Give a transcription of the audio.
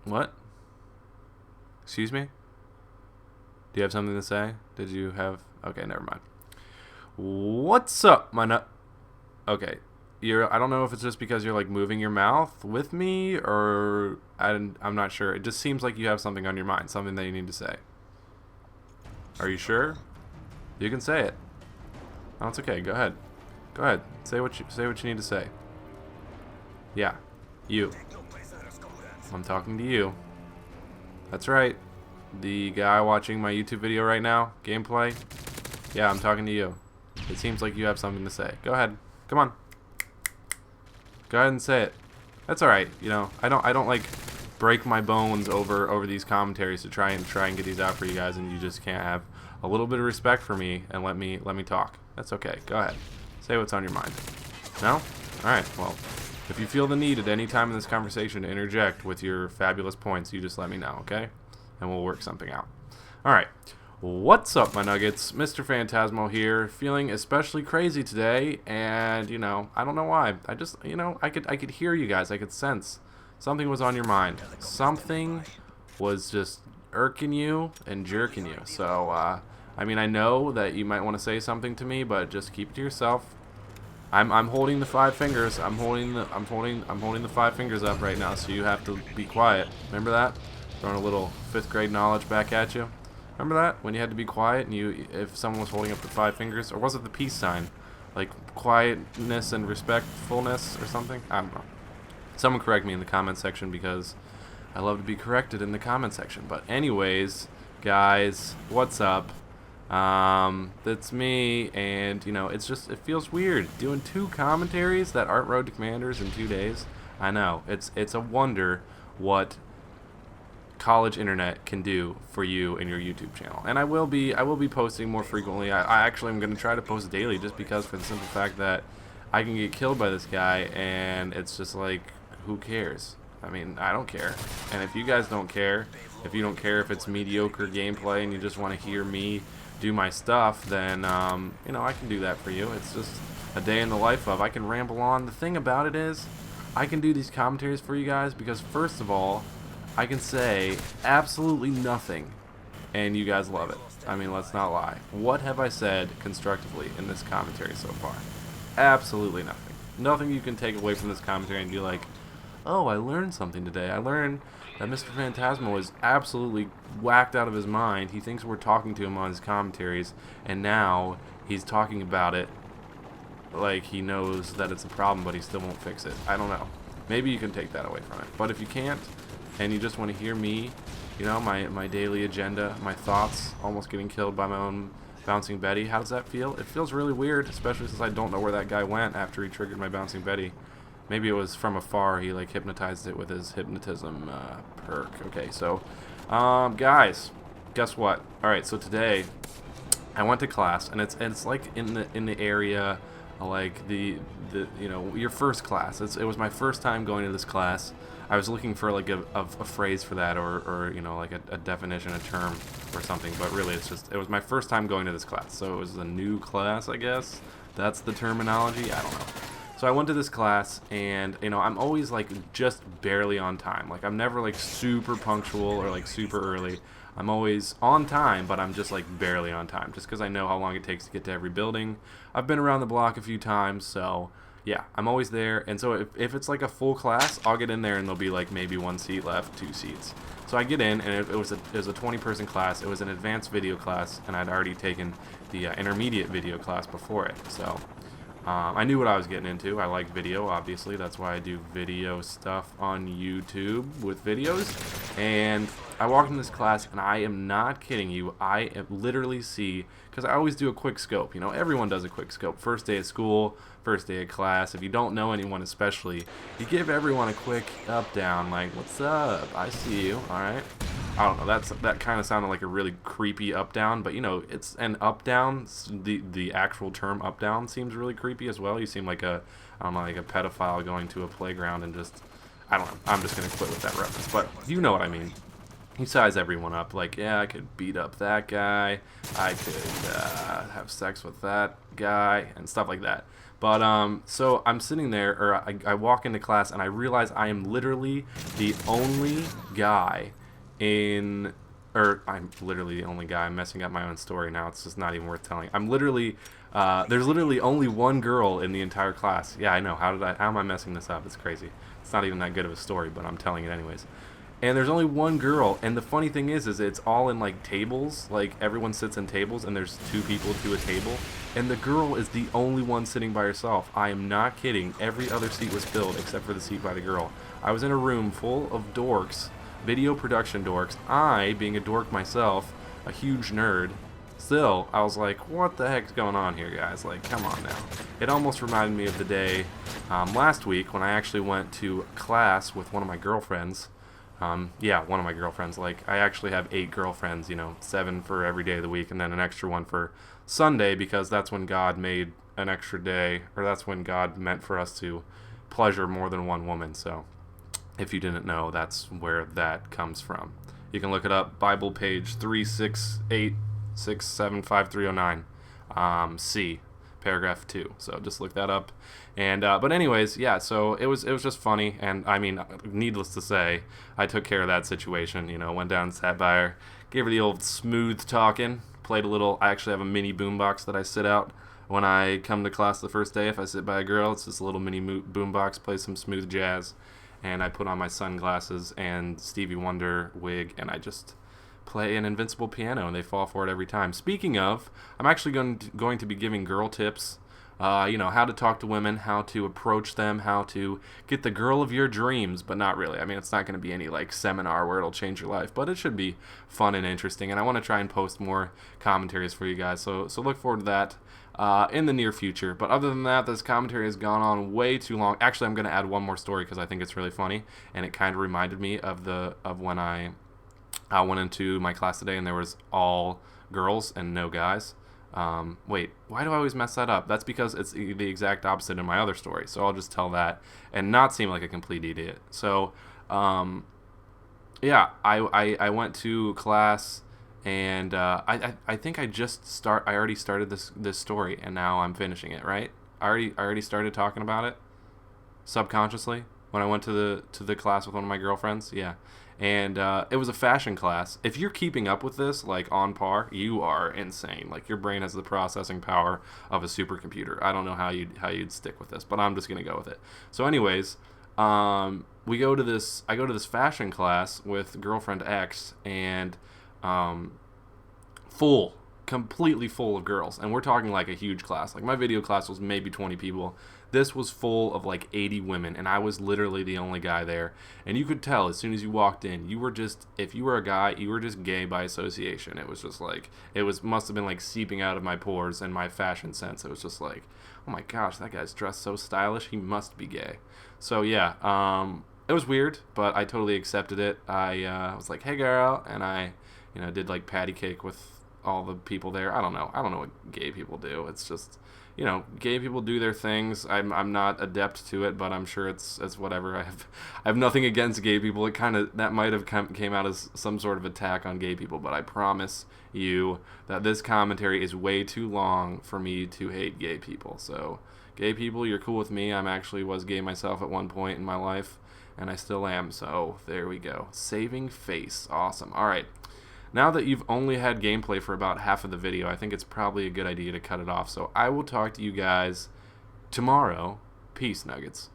What? Excuse me? Do you have something to say? Did you have... Okay, never mind. What's up, my nut... Okay. I don't know if it's just because you're, like, moving your mouth with me, or... I'm not sure. It just seems like you have something on your mind. Something that you need to say. Are you sure? You can say it. Oh, it's okay. Go ahead. Go ahead. Say what you need to say. Yeah. You. I'm talking to you. That's right. The guy watching my YouTube video right now, gameplay. Yeah, I'm talking to you. It seems like you have something to say. Go ahead. Come on. Go ahead and say it. That's all right. You know, I don't like break my bones over these commentaries to try and get these out for you guys, and you just can't have a little bit of respect for me and let me talk. That's okay. Go ahead. Say what's on your mind. No? All right. Well, if you feel the need at any time in this conversation to interject with your fabulous points, you just let me know, okay? And we'll work something out. All right. What's up, my nuggets? MisterFantasmo here, feeling especially crazy today, and you know, I don't know why. I just, you know, I could hear you guys. I could sense something was on your mind. Something was just irking you and jerking you. So, I mean, I know that you might want to say something to me, but just keep it to yourself. I'm holding the five fingers. I'm holding the five fingers up right now, so you have to be quiet. Remember that? Throwing a little 5th grade knowledge back at you. Remember that? When you had to be quiet and if someone was holding up the 5 fingers, or was it the peace sign? Like quietness and respectfulness or something? I don't know. Someone correct me in the comment section, because I love to be corrected in the comment section. But anyways, guys, what's up? That's me, and you know, it feels weird doing 2 commentaries that aren't Road to Commanders in 2 days. I know. It's a wonder what college internet can do for you and your YouTube channel. And I will be posting more frequently. I actually am going to try to post daily, just because, for the simple fact that I can get killed by this guy, and it's just like, who cares? I mean, I don't care. And if you guys don't care, if you don't care if it's mediocre gameplay and you just want to hear me do my stuff, then you know, I can do that for you. It's just a day in the life of. I can ramble on. The thing about it is, I can do these commentaries for you guys because, first of all, I can say absolutely nothing, and you guys love it. I mean, let's not lie. What have I said constructively in this commentary so far? Absolutely nothing. Nothing you can take away from this commentary and be like, oh, I learned something today. I learned that MisterFantasmo is absolutely whacked out of his mind. He thinks we're talking to him on his commentaries, and now he's talking about it like he knows that it's a problem, but he still won't fix it. I don't know. Maybe you can take that away from it. But if you can't, and you just want to hear me, you know, my daily agenda, my thoughts, almost getting killed by my own Bouncing Betty, how does that feel? It feels really weird, especially since I don't know where that guy went after he triggered my Bouncing Betty. Maybe it was from afar. He, like, hypnotized it with his hypnotism perk. Okay, so, guys, guess what? All right, so today I went to class, and it's like in the area, like the you know, your first class. It was my first time going to this class. I was looking for like a phrase for that, or you know, like a definition, a term, or something. But really, it was my first time going to this class, so it was a new class, I guess. That's the terminology. I don't know. So I went to this class, and you know, I'm always like just barely on time. Like, I'm never like super punctual or like super early. I'm always on time, but I'm just like barely on time, just because I know how long it takes to get to every building. I've been around the block a few times, so yeah, I'm always there. And so if it's like a full class, I'll get in there and there'll be like maybe 1 seat left, 2 seats. So I get in, and it was a 20-person class. It was an advanced video class, and I'd already taken the intermediate video class before it. So I knew what I was getting into. I like video, obviously. That's why I do video stuff on YouTube with videos. And I walked in this class, and I am not kidding you. I literally see, because I always do a quick scope. You know, everyone does a quick scope. First day of school, first day of class. If you don't know anyone especially, you give everyone a quick up-down, like, what's up? I see you, all right? I don't know, that kind of sounded like a really creepy up-down, but you know, it's an up-down. The actual term up-down seems really creepy as well. You seem like I don't know, like a pedophile going to a playground and just, I don't know, I'm just going to quit with that reference, but you know what I mean. You size everyone up, like, yeah, I could beat up that guy, I could have sex with that guy, and stuff like that. But so I'm sitting there, or I walk into class, and I realize I am literally the only guy in, or I'm literally the only guy. I'm messing up my own story now. It's just not even worth telling. I'm literally, there's literally only one girl in the entire class. Yeah, I know. How am I messing this up? It's crazy. It's not even that good of a story, but I'm telling it anyways. And there's only one girl, and the funny thing is it's all in like tables, like everyone sits in tables, and there's 2 people to a table, and the girl is the only one sitting by herself. I am not kidding. Every other seat was filled except for the seat by the girl. I was in a room full of dorks, video production dorks. I, being a dork myself, a huge nerd, still, I was like, what the heck's going on here, guys? Like, come on now. It almost reminded me of the day last week when I actually went to class with one of my girlfriends. Yeah, one of my girlfriends. Like, I actually have 8 girlfriends, 7 for every day of the week, and then an extra one for Sunday, because that's when God made an extra day, or that's when God meant for us to pleasure more than one woman. So, if you didn't know, that's where that comes from. You can look it up, Bible page 368675309, C. Paragraph 2. So just look that up. And but anyways, yeah, so it was just funny, and I mean, needless to say, I took care of that situation. Went down, sat by her, gave her the old smooth talking, played a little. I actually have a mini boombox that I sit out when I come to class the first day. If I sit by a girl, it's this little mini boombox, play some smooth jazz, and I put on my sunglasses and Stevie Wonder wig, and I just play an invincible piano, and they fall for it every time. Speaking of, I'm actually going to be giving girl tips, how to talk to women, how to approach them, how to get the girl of your dreams, but not really. I mean, it's not going to be any like seminar where it'll change your life, but it should be fun and interesting, and I want to try and post more commentaries for you guys, so look forward to that in the near future. But other than that, this commentary has gone on way too long. Actually, I'm going to add one more story because I think it's really funny, and it kind of reminded me of when I went into my class today and there was all girls and no guys. Wait, why do I always mess that up? That's because it's the exact opposite in my other story. So I'll just tell that and not seem like a complete idiot. So, yeah, I went to class, and I think I already started this story, and now I'm finishing it, right? I already started talking about it subconsciously when I went to the class with one of my girlfriends. Yeah. And it was a fashion class. If you're keeping up with this, like, on par, you are insane. Like, your brain has the processing power of a supercomputer. I don't know how you'd stick with this, but I'm just gonna go with it. So, anyways, I go to this fashion class with girlfriend X, and completely full of girls, and we're talking like a huge class. Like, my video class was maybe 20 people. This was full of like 80 women, and I was literally the only guy there. And you could tell as soon as you walked in, if you were a guy, you were just gay by association. It was just like, must have been like seeping out of my pores and my fashion sense. It was just like, oh my gosh, that guy's dressed so stylish, he must be gay. So yeah, it was weird, but I totally accepted it. I was like, hey girl, and I did like patty cake with all the people there. I don't know what gay people do. It's just, gay people do their things. I'm not adept to it, but I'm sure it's whatever. I have nothing against gay people. That might have came out as some sort of attack on gay people, but I promise you that this commentary is way too long for me to hate gay people. So, gay people, you're cool with me. Was gay myself at one point in my life, and I still am. So there we go. Saving face. Awesome. All right. Now that you've only had gameplay for about half of the video, I think it's probably a good idea to cut it off. So I will talk to you guys tomorrow. Peace, Nuggets.